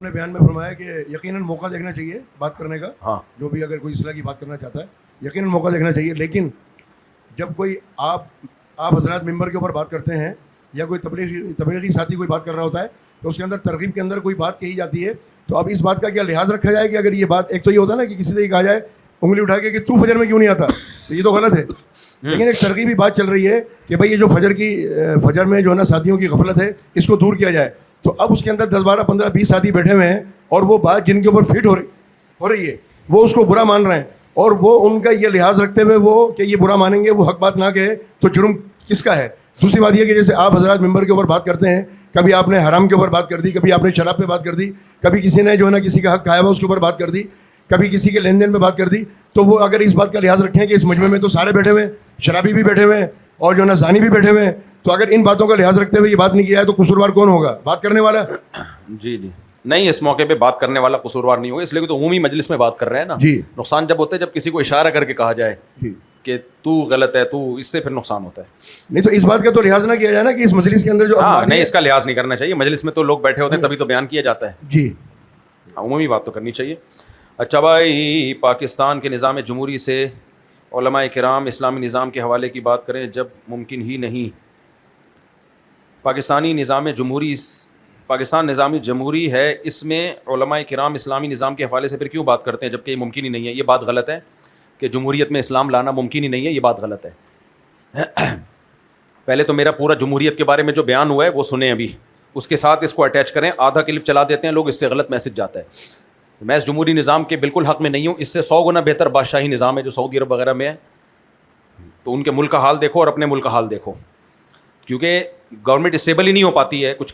نے بیان میں فرمایا کہ یقیناً موقع دیکھنا چاہیے بات کرنے کا. ہاں جو بھی اگر کوئی اصلاح کی بات کرنا چاہتا ہے یقیناً موقع دیکھنا چاہیے. لیکن جب کوئی آپ حضرات ممبر کے اوپر بات کرتے ہیں یا کوئی تبلیغی ساتھی کوئی بات کر رہا ہوتا ہے تو اس کے اندر ترغیب کے اندر کوئی بات کہی جاتی ہے تو اب اس بات کا کیا لحاظ رکھا جائے کہ اگر یہ بات ایک تو یہ ہوتا ہے نا کہ کسی سے یہ کہا جائے انگلی اٹھا کے کہ تو فجر میں کیوں نہیں آتا, تو یہ تو غلط ہے. لیکن ایک ترغیبی بات چل رہی ہے کہ بھائی یہ جو فجر میں جو ہے نا ساتھیوں کی غفلت ہے اس کو دور کیا جائے. تو اب اس کے اندر 10 12 15 20 ساتھی بیٹھے ہوئے ہیں اور وہ بات جن کے اوپر فٹ ہو رہی ہے وہ اس کو برا مان رہے ہیں, اور وہ ان کا یہ لحاظ رکھتے ہوئے وہ کہ یہ برا مانیں گے, وہ حق بات نہ کہے تو جرم کس کا ہے. دوسری بات یہ کہ جیسے آپ حضرات ممبر کے اوپر بات کرتے ہیں, کبھی آپ نے حرام کے اوپر بات کر دی, کبھی آپ نے شراب پہ بات کر دی, کبھی کسی نے جو ہے نا کسی کا حق کھایا ہوا اس کے اوپر بات کر دی, کبھی کسی کے لین دین پہ بات کر دی, تو وہ اگر اس بات کا لحاظ رکھیں کہ اس مجمع میں تو سارے بیٹھے ہوئے ہیں, شرابی بھی بیٹھے ہوئے ہیں اور جو ہے نا زانی بھی بیٹھے ہوئے ہیں, تو اگر ان باتوں کا لحاظ رکھتے ہوئے یہ بات نہیں کیا ہے تو قصوروار کون ہوگا؟ بات کرنے والا. جی نہیں, اس موقع پہ بات کرنے والا قصوروار نہیں ہوگا, اس لیے کہ تو عمومی مجلس میں بات کر رہے ہیں نا. جی نقصان جب ہوتا ہے جب کسی کو اشارہ کر کے کہا جائے کہ تو غلط ہے, تو اس سے پھر نقصان ہوتا ہے. نہیں تو اس بات کا تو لحاظ نہ کیا جائے نا کہ اس مجلس کے اندر جو نہیں, اس کا لحاظ نہیں کرنا چاہیے. مجلس میں تو لوگ بیٹھے ہوتے ہیں تبھی تو بیان کیا جاتا ہے. جی عمومی بات تو کرنی چاہیے. اچھا بھائی, پاکستان کے نظام جمہوری سے علماء کرام اسلامی نظام کے حوالے کی بات کریں جب ممکن ہی نہیں. پاکستان نظام جمہوری ہے, اس میں علماء کرام اسلامی نظام کے حوالے سے پھر کیوں بات کرتے ہیں جبکہ یہ ممکن ہی نہیں ہے. یہ بات غلط ہے کہ جمہوریت میں اسلام لانا ممکن ہی نہیں ہے, یہ بات غلط ہے. پہلے تو میرا پورا جمہوریت کے بارے میں جو بیان ہوا ہے وہ سنیں, ابھی اس کے ساتھ اس کو اٹیچ کریں. آدھا کلپ چلا دیتے ہیں لوگ, اس سے غلط میسج جاتا ہے. میں اس جمہوری نظام کے بالکل حق میں نہیں ہوں, اس سے 100 گنا بہتر بادشاہی نظام ہے جو سعودی عرب وغیرہ میں ہے. تو ان کے ملک کا حال دیکھو اور اپنے ملک کا حال دیکھو, کیونکہ گورنمنٹ اسٹیبل ہی نہیں ہو پاتی ہے کچھ,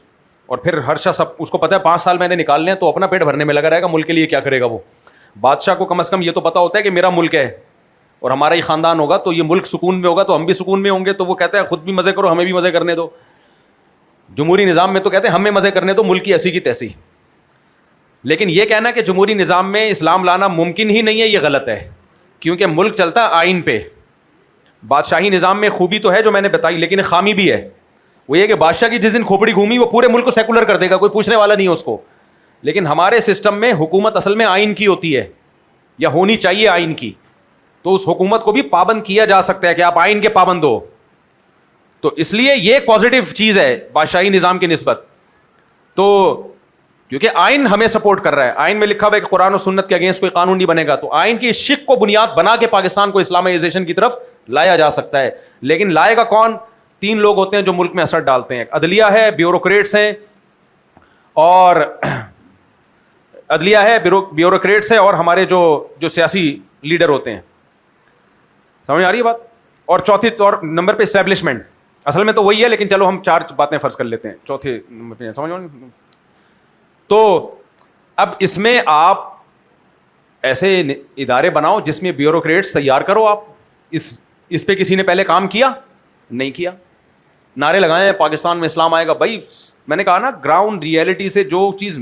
اور پھر ہر شخص اس کو پتہ ہے 5 سال میں نے نکالنے ہیں تو اپنا پیٹ بھرنے میں لگا رہے گا, ملک کے لیے کیا کرے گا. وہ بادشاہ کو کم از کم یہ تو پتہ ہوتا ہے کہ میرا ملک ہے اور ہمارا ہی خاندان ہوگا تو یہ ملک سکون میں ہوگا تو ہم بھی سکون میں ہوں گے. تو وہ کہتا ہے خود بھی مزے کرو, ہمیں بھی مزے کرنے دو. جمہوری نظام میں تو کہتے ہیں ہمیں مزے کرنے دو, ملک کی ایسی کی تیسی. لیکن یہ کہنا کہ جمہوری نظام میں اسلام لانا ممکن ہی نہیں ہے, یہ غلط ہے, کیونکہ ملک چلتا ہے آئین پہ. بادشاہی نظام میں خوبی تو ہے جو میں نے بتائی, لیکن خامی بھی ہے. وہ یہ کہ بادشاہ کی جس دن کھوپڑی گھومی وہ پورے ملک کو سیکولر کر دے گا, کوئی پوچھنے والا نہیں ہے اس کو. لیکن ہمارے سسٹم میں حکومت اصل میں آئین کی ہوتی ہے یا ہونی چاہیے آئین کی, تو اس حکومت کو بھی پابند کیا جا سکتا ہے کہ آپ آئین کے پابند ہو. تو اس لیے یہ ایک پازیٹیو چیز ہے بادشاہی نظام کی نسبت. تو کیونکہ آئین ہمیں سپورٹ کر رہا ہے, آئین میں لکھا ہوا ہے کہ قرآن و سنت کے اگینسٹ کوئی قانون نہیں بنے گا, تو آئین کی شق کو بنیاد بنا کے پاکستان کو اسلامائزیشن کی طرف لایا جا سکتا ہے. لیکن لائے گا کون؟ 3 لوگ ہوتے ہیں جو ملک میں اثر ڈالتے ہیں. عدلیہ ہے, بیوروکریٹس ہیں, اور بیوروکریٹس ہیں, اور ہمارے جو سیاسی لیڈر ہوتے ہیں. سمجھ آ رہی ہے بات؟ اور چوتھی نمبر پہ اسٹیبلشمنٹ. اصل میں تو وہی ہے, لیکن چلو ہم 4 باتیں فرض کر لیتے ہیں. چوتھے نمبر پہ سمجھ آ رہی. تو اب اس میں آپ ایسے ادارے بناؤ جس میں بیوروکریٹس تیار کرو. آپ اس پہ کسی نے پہلے کام کیا نہیں کیا. نعرے لگائے پاکستان میں اسلام آئے گا. بھائی میں نے کہا نا, گراؤنڈ ریئلٹی سے جو چیز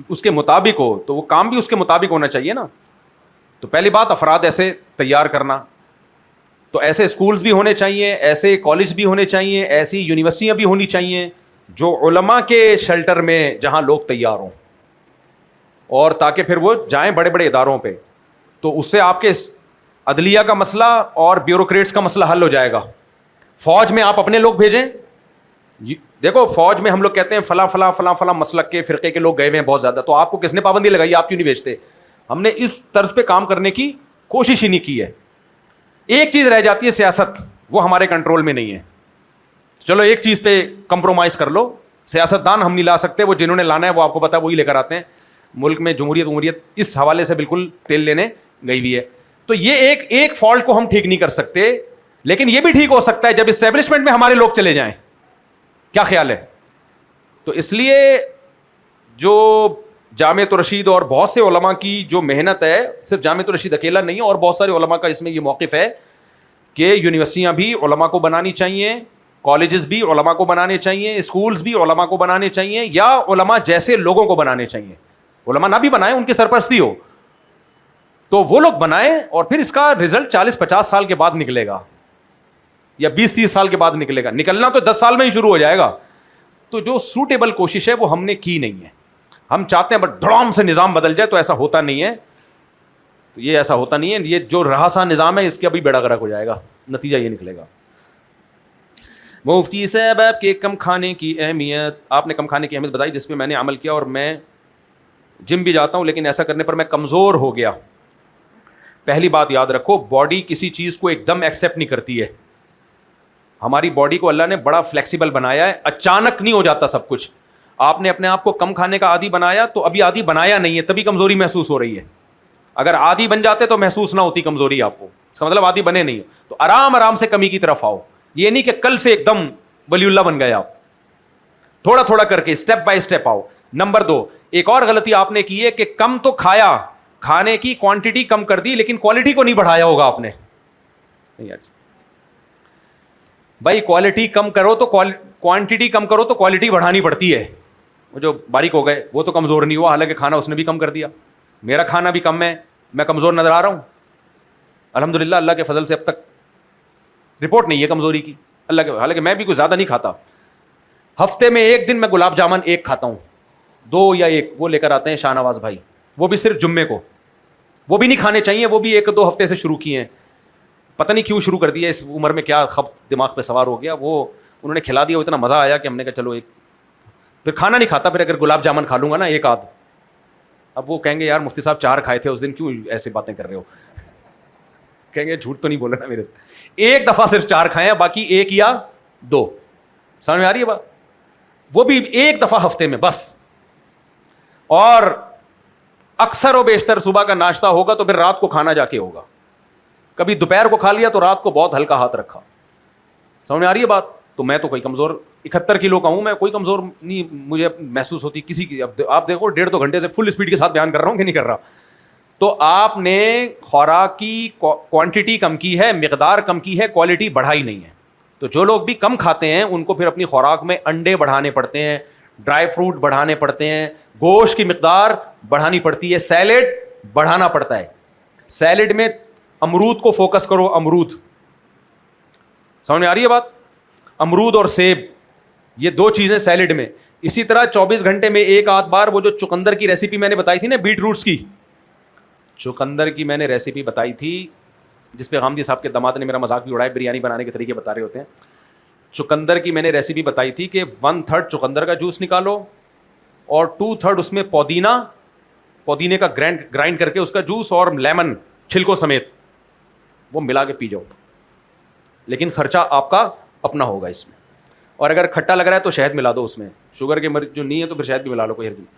اس کے مطابق ہو تو وہ کام بھی اس کے مطابق ہونا چاہیے نا. تو پہلی بات افراد ایسے تیار کرنا. تو ایسے اسکولز بھی ہونے چاہیے, ایسے کالج بھی ہونے چاہیے, ایسی یونیورسٹیاں بھی ہونی چاہیے جو علماء کے شیلٹر میں جہاں لوگ تیار ہوں, اور تاکہ پھر وہ جائیں بڑے بڑے اداروں پہ. تو اس سے آپ کے عدلیہ کا مسئلہ اور بیوروکریٹس کا مسئلہ حل ہو جائے گا. فوج میں آپ اپنے لوگ بھیجیں. دیکھو فوج میں ہم لوگ کہتے ہیں فلاں فلاں فلاں فلاں مسلک کے فرقے کے لوگ گئے ہوئے ہیں بہت زیادہ, تو آپ کو کس نے پابندی لگائی, آپ کیوں نہیں بھیجتے؟ ہم نے اس طرز پہ کام کرنے کی کوشش ہی نہیں کی ہے. ایک چیز رہ جاتی ہے سیاست, وہ ہمارے کنٹرول میں نہیں ہے. چلو ایک چیز پہ کمپرومائز کر لو, سیاستدان ہم نہیں لا سکتے, وہ جنہوں نے لانا ہے وہ آپ کو پتا ہے وہی لے کر آتے ہیں. ملک میں جمہوریت اس حوالے سے بالکل تیل لینے گئی بھی ہے. تو یہ ایک فالٹ کو ہم ٹھیک نہیں کر سکتے, لیکن یہ بھی ٹھیک ہو سکتا ہے جب اسٹیبلشمنٹ میں ہمارے لوگ چلے جائیں. کیا خیال ہے؟ تو اس لیے جو جامعۃ الرشید اور بہت سے علماء کی جو محنت ہے, صرف جامعۃ الرشید اکیلا نہیں ہے, اور بہت سارے علماء کا اس میں یہ موقف ہے کہ یونیورسٹیاں بھی علماء کو بنانی چاہیے, کالجز بھی علماء کو بنانے چاہیے, اسکولز بھی علماء کو بنانے چاہیے, یا علماء جیسے لوگوں کو بنانے چاہیے. علماء نہ بھی بنائیں, ان کی سرپرستی ہو تو وہ لوگ بنائیں, اور پھر اس کا رزلٹ 40-50 سال کے بعد نکلے گا یا 20-30 سال کے بعد نکلے گا. نکلنا تو 10 سال میں ہی شروع ہو جائے گا. تو جو سوٹیبل کوشش ہے وہ ہم نے کی نہیں ہے. ہم چاہتے ہیں بٹ دھڑام سے نظام بدل جائے، تو ایسا ہوتا نہیں ہے. تو یہ ایسا ہوتا نہیں ہے. یہ جو رہا سا نظام ہے اس کے ابھی بیڑا غرق ہو جائے گا، نتیجہ یہ نکلے گا. مفتی صاحب آپ کے کم کھانے کی اہمیت، آپ نے کم کھانے کی اہمیت بتائی جس پہ میں نے عمل کیا، اور میں جم بھی جاتا ہوں لیکن ایسا کرنے پر میں کمزور ہو گیا. پہلی بات یاد رکھو، باڈی کسی چیز کو ایک دم ایکسیپٹ نہیں کرتی ہے. ہماری باڈی کو اللہ نے بڑا فلیکسیبل بنایا ہے، اچانک نہیں ہو جاتا سب کچھ. آپ نے اپنے آپ کو کم کھانے کا عادی بنایا تو ابھی عادی بنایا نہیں ہے، تبھی کمزوری محسوس ہو رہی ہے. اگر عادی بن جاتے تو محسوس نہ ہوتی کمزوری آپ کو، اس کا مطلب عادی بنے نہیں. تو آرام آرام سے کمی کی طرف آؤ. یہ نہیں کہ کل سے ایک دم ولی اللہ بن گئے آپ، تھوڑا تھوڑا کر کے اسٹیپ بائی اسٹیپ آؤ. نمبر 2، ایک اور غلطی آپ نے کی ہے کہ کم تو کھایا، کھانے کی کوانٹٹی کم کر دی لیکن کوالٹی کو نہیں بڑھایا ہوگا آپ نے. بھائی کوالٹی کم کرو تو کوانٹٹی کم کرو تو کوالٹی بڑھانی پڑتی ہے. وہ جو باریک ہو گئے وہ تو کمزور نہیں ہوا، حالانکہ کھانا اس نے بھی کم کر دیا. میرا کھانا بھی کم ہے، میں کمزور نظر آ رہا ہوں؟ الحمدللہ اللہ کے فضل سے اب تک رپورٹ نہیں ہے کمزوری کی اللہ کے. حالانکہ میں بھی کوئی زیادہ نہیں کھاتا، ہفتے میں ایک دن میں گلاب جامن ایک کھاتا ہوں، 2 یا 1 وہ لے کر آتے ہیں شاہ نواز بھائی، وہ بھی صرف جمعے کو. وہ بھی نہیں کھانے چاہیے، وہ بھی 1-2 ہفتے سے شروع کیے ہیں. پتہ نہیں کیوں شروع کر دیا، اس عمر میں کیا خب دماغ پہ سوار ہو گیا. وہ انہوں نے کھلا دیا، وہ اتنا مزہ آیا کہ ہم نے کہا چلو ایک. پھر کھانا نہیں کھاتا، پھر اگر گلاب جامن کھا لوں گا نا 1 آدھ، اب وہ کہیں گے یار مفتی صاحب 4 کھائے تھے اس دن، کیوں ایسے باتیں کر رہے ہو. کہیں گے جھوٹ تو نہیں بول رہا نا میرے سے. ایک دفعہ صرف 4 کھائے ہیں، باقی 1 یا 2. سمجھ میں آ رہی ہے بات؟ وہ بھی ایک دفعہ ہفتے میں بس. اور اکثر و بیشتر صبح کا ناشتہ ہوگا تو پھر رات کو کھانا جا کے ہوگا. کبھی دوپہر کو کھا لیا تو رات کو بہت ہلکا ہاتھ رکھا. سمجھ میں آ رہی ہے بات؟ تو میں تو کوئی کمزور 71 کلو کا ہوں، میں کوئی کمزور نہیں مجھے محسوس ہوتی کسی کی. اب آپ دیکھو 1.5-2 گھنٹے سے فل اسپیڈ کے ساتھ بیان کر رہا ہوں کہ نہیں کر رہا. تو آپ نے خوراک کی کوانٹٹی کم کی ہے، مقدار کم کی ہے، کوالٹی بڑھائی نہیں ہے. تو جو لوگ بھی کم کھاتے ہیں ان کو پھر اپنی خوراک میں انڈے بڑھانے پڑتے ہیں، ڈرائی فروٹ بڑھانے پڑتے ہیں، گوشت کی مقدار بڑھانی پڑتی ہے، سیلیڈ بڑھانا پڑتا ہے. سیلیڈ میں امرود کو فوکس کرو، امرود. سمجھ میں آ رہی ہے بات؟ امرود اور سیب، یہ 2 چیزیں سیلیڈ میں. اسی طرح 24 گھنٹے میں 1 آدھ بار وہ جو چقندر کی ریسیپی میں نے بتائی تھی نا، بیٹ روٹس کی، چقندر کی میں نے ریسیپی بتائی تھی جس پہ غامدی صاحب کے داماد نے میرا مذاق بھی اڑایا، بریانی بنانے کے طریقے بتا رہے ہوتے ہیں. چقندر کی میں نے ریسیپی بتائی تھی کہ 1/3 چقندر کا جوس نکالو اور 2/3 اس میں پودینے کا گرائنڈ کر کے اس کا جوس اور لیمن چھلکوں سمیت وہ ملا کے پی جاؤ. لیکن خرچہ آپ کا اپنا ہوگا اس میں. اور اگر کھٹا لگ رہا ہے تو شہد ملا دو اس میں، شوگر کے مریض جو نہیں ہے تو پھر شہد بھی ملا لو کوئی حرج نہیں.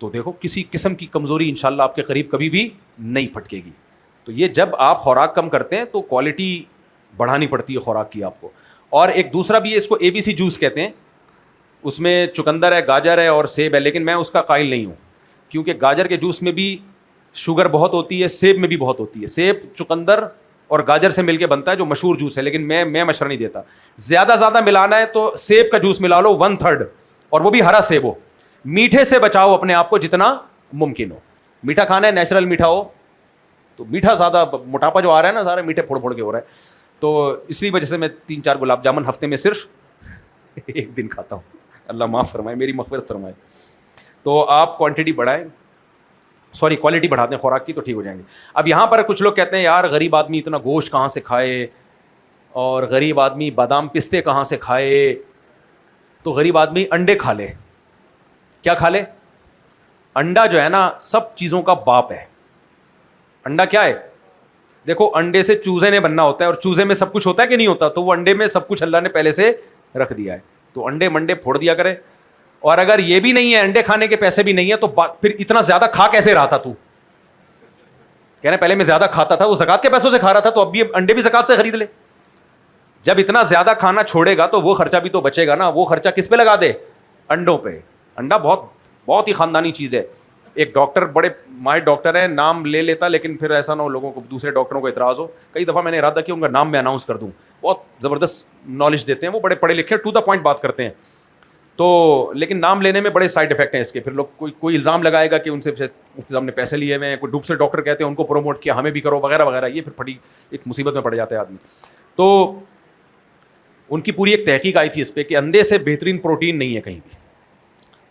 تو دیکھو کسی قسم کی کمزوری انشاءاللہ آپ کے قریب کبھی بھی نہیں پھٹکے گی. تو یہ جب آپ خوراک کم کرتے ہیں تو کوالٹی بڑھانی پڑتی ہے خوراک کی آپ کو. اور ایک دوسرا بھی ہے، اس کو ABC جوس کہتے ہیں. اس میں چقندر ہے، گاجر ہے اور سیب ہے، لیکن میں اس کا قائل نہیں ہوں کیونکہ گاجر کے جوس میں بھی شوگر بہت ہوتی ہے، سیب میں بھی بہت ہوتی ہے. سیب چقندر اور گاجر سے مل کے بنتا ہے جو مشہور جوس ہے، لیکن میں مشورہ نہیں دیتا. زیادہ ملانا ہے تو سیب کا جوس ملا لو 1/3، اور وہ بھی ہرا سیب ہو. میٹھے سے بچاؤ اپنے آپ کو جتنا ممکن ہو. میٹھا کھانا ہے، نیچرل میٹھا ہو. تو میٹھا زیادہ، موٹاپا جو آ رہا ہے نا سارے میٹھے پھوڑ کے ہو رہا ہے. تو اس لیے وجہ سے میں 3-4 گلاب جامن ہفتے میں صرف 1 دن کھاتا ہوں. اللہ معاف فرمائے، میری مغفرت فرمائے. تو آپ کوانٹٹی بڑھائیں، کوالٹی بڑھاتے ہیں خوراک کی تو ٹھیک ہو جائیں گے. اب یہاں پر کچھ لوگ کہتے ہیں یار غریب آدمی اتنا گوشت کہاں سے کھائے، اور غریب آدمی بادام پستے کہاں سے کھائے. تو غریب آدمی انڈے کھا لے. کیا کھا لے؟ انڈا جو ہے نا سب چیزوں کا باپ ہے. انڈا کیا ہے؟ دیکھو انڈے سے چوزے نے بننا ہوتا ہے، اور چوزے میں سب کچھ ہوتا ہے کہ نہیں ہوتا؟ تو وہ انڈے میں سب کچھ اللہ نے پہلے سے رکھ دیا ہے. تو انڈے منڈے پھوڑ دیا کرے. اور اگر یہ بھی نہیں ہے، انڈے کھانے کے پیسے بھی نہیں ہے، تو پھر اتنا زیادہ کھا کیسے رہا تھا تو؟ کہہ رہے پہلے میں زیادہ کھاتا تھا، وہ زکات کے پیسوں سے کھا رہا تھا، تو اب بھی انڈے بھی زکات سے خرید لے. جب اتنا زیادہ کھانا چھوڑے گا تو وہ خرچہ بھی تو بچے گا نا. وہ خرچہ کس پہ لگا دے؟ انڈوں پہ. انڈا بہت ہی خاندانی چیز ہے. ایک ڈاکٹر، بڑے ماہر ڈاکٹر ہیں، نام لے لیتا لیکن پھر ایسا نہ ہو لوگوں کو، دوسرے ڈاکٹروں کو اعتراض ہو. کئی دفعہ میں نے ارادہ کیا ان کا نام میں اناؤنس کر دوں. بہت زبردست نالج دیتے ہیں وہ، بڑے پڑھے لکھے، ٹو دا پوائنٹ بات کرتے ہیں. تو لیکن نام لینے میں بڑے سائڈ افیکٹ ہیں اس کے. پھر لوگ کوئی الزام لگائے گا کہ ان سے مفتی صاحب نے پیسے لیے ہوئے ہیں، کوئی دوسرے ڈاکٹر کہتے ہیں ان کو پروموٹ کیا، ہمیں بھی کرو وغیرہ وغیرہ. یہ پھر پھٹی ایک مصیبت میں پڑ جاتا ہے آدمی. تو ان کی پوری ایک تحقیق آئی تھی اس پہ کہ اندے سے بہترین پروٹین نہیں ہے کہیں بھی.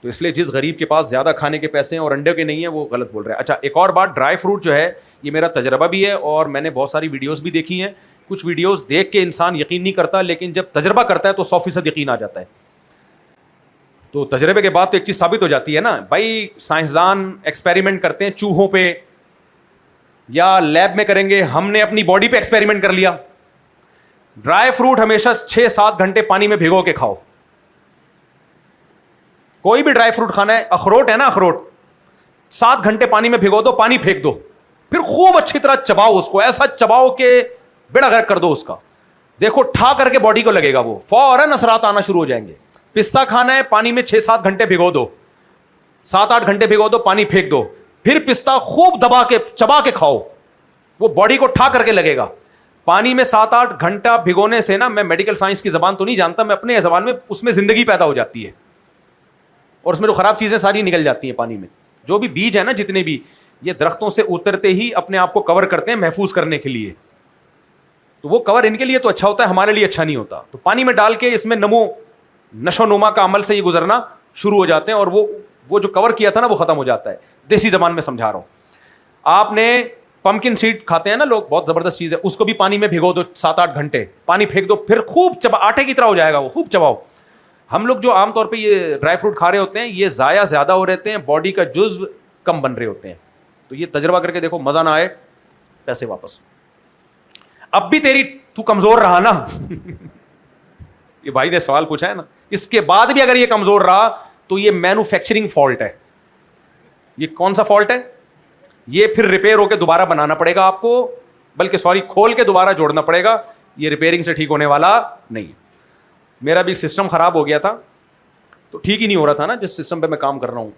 تو اس لیے جس غریب کے پاس زیادہ کھانے کے پیسے ہیں اور انڈے کے نہیں ہیں وہ غلط بول رہا ہے. اچھا ایک اور بات, ڈرائی فروٹ جو ہے یہ میرا تجربہ بھی ہے اور میں نے بہت ساری ویڈیوز بھی دیکھی ہیں. کچھ ویڈیوز دیکھ کے انسان یقین نہیں کرتا, لیکن جب تجربہ کرتا ہے تو 100% یقین آ جاتا ہے. تو تجربے کے بعد تو ایک چیز ثابت ہو جاتی ہے نا بھائی, سائنسدان ایکسپیریمنٹ کرتے ہیں چوہوں پہ یا لیب میں کریں گے, ہم نے اپنی باڈی پہ ایکسپیریمنٹ کر لیا. ڈرائی فروٹ ہمیشہ 6-7 گھنٹے پانی میں بھگو کے کھاؤ. کوئی بھی ڈرائی فروٹ کھانا ہے, اخروٹ ہے نا, اخروٹ 7 گھنٹے پانی میں بھگو دو, پانی پھینک دو, پھر خوب اچھی طرح چباؤ اس کو, ایسا چباؤ کہ بیڑا غرق کر دو اس کا. دیکھو ٹھا کر کے باڈی کو لگے گا, وہ فوراً اثرات آنا شروع ہو جائیں گے. پستہ کھانا ہے, پانی میں 6-7 گھنٹے بھگو دو, 7-8 گھنٹے بھگو دو, پانی پھینک دو, پھر پستہ خوب دبا کے چبا کے کھاؤ, وہ باڈی کو ٹھا کر کے لگے گا. پانی میں 7-8 گھنٹہ بھگونے سے نا, میں میڈیکل سائنس کی زبان تو نہیں جانتا, میں اپنے زبان میں اس میں زندگی پیدا ہو جاتی ہے اور اس میں جو خراب چیزیں ساری نکل جاتی ہیں پانی میں. جو بھی بیج ہے نا, جتنے بھی, یہ درختوں سے اترتے ہی اپنے آپ کو کور کرتے ہیں محفوظ کرنے کے لیے. تو وہ کور ان کے لیے تو اچھا ہوتا ہے, ہمارے لیے اچھا نہیں ہوتا. تو پانی میں ڈال کے اس میں نشو نما کا عمل سے یہ گزرنا شروع ہو جاتے ہیں اور وہ جو کور کیا تھا نا وہ ختم ہو جاتا ہے. دیسی زبان میں سمجھا رہا ہوں. آپ نے پمکن سیڈ کھاتے ہیں نا لوگ, بہت زبردست چیز ہے, اس کو بھی پانی میں بھگو دو 7-8 گھنٹے, پانی پھینک دو, پھر خوب چبا, آٹے کی طرح ہو جائے گا وہ, خوب چباؤ. ہم لوگ جو عام طور پہ یہ ڈرائی فروٹ کھا رہے ہوتے ہیں یہ ضائع زیادہ ہو رہتے ہیں, باڈی کا جزو کم بن رہے ہوتے ہیں. تو یہ تجربہ کر کے دیکھو, مزہ نہ آئے پیسے واپس. اب بھی تو کمزور رہا نا یہ بھائی نے سوال پوچھا ہے نا, اس کے بعد بھی اگر یہ کمزور رہا تو یہ مینوفیکچرنگ فالٹ ہے. یہ کون سا فالٹ ہے؟ یہ پھر ریپیئر ہو کے دوبارہ بنانا پڑے گا آپ کو, بلکہ کھول کے دوبارہ جوڑنا پڑے گا. یہ ریپیئرنگ سے ٹھیک ہونے والا نہیں. میرا بھی سسٹم خراب ہو گیا تھا, تو ٹھیک ہی نہیں ہو رہا تھا نا جس سسٹم پہ میں کام کر رہا ہوں.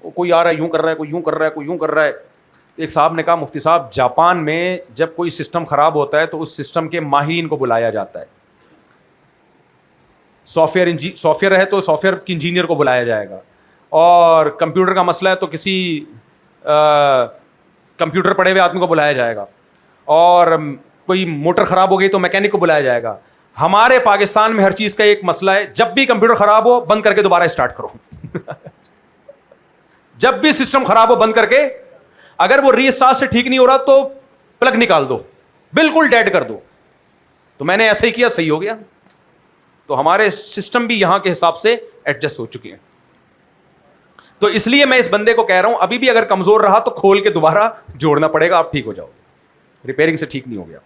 کوئی آ رہا ہے یوں کر رہا ہے, کوئی یوں کر رہا ہے, کوئی یوں کر رہا ہے. ایک صاحب نے کہا, مفتی صاحب جاپان میں جب کوئی سسٹم خراب ہوتا ہے تو اس سسٹم کے ماہرین کو بلایا جاتا ہے. سافٹ ویئر ہے تو سافٹ ویئر کے انجینئر کو بلایا جائے گا, اور کمپیوٹر کا مسئلہ ہے تو کسی کمپیوٹر پڑے ہوئے آدمی کو بلایا جائے گا, اور کوئی موٹر خراب ہو گئی تو میکینک کو بلایا جائے گا. ہمارے پاکستان میں ہر چیز کا ایک مسئلہ ہے, جب بھی کمپیوٹر خراب ہو بند کر کے دوبارہ اسٹارٹ کرو جب بھی سسٹم خراب ہو بند کر کے, اگر وہ ری اسٹارٹ سے ٹھیک نہیں ہو رہا تو پلگ نکال دو, بالکل ڈیڈ کر دو. تو میں نے ایسا ہی کیا, صحیح ہو گیا. تو ہمارے سسٹم بھی یہاں کے حساب سے ایڈجسٹ ہو چکے ہیں. تو اس لیے میں اس بندے کو کہہ رہا ہوں, ابھی بھی اگر کمزور رہا تو کھول کے دوبارہ جوڑنا پڑے گا, آپ ٹھیک ہو جاؤ. ریپیئرنگ سے ٹھیک نہیں ہو گیا.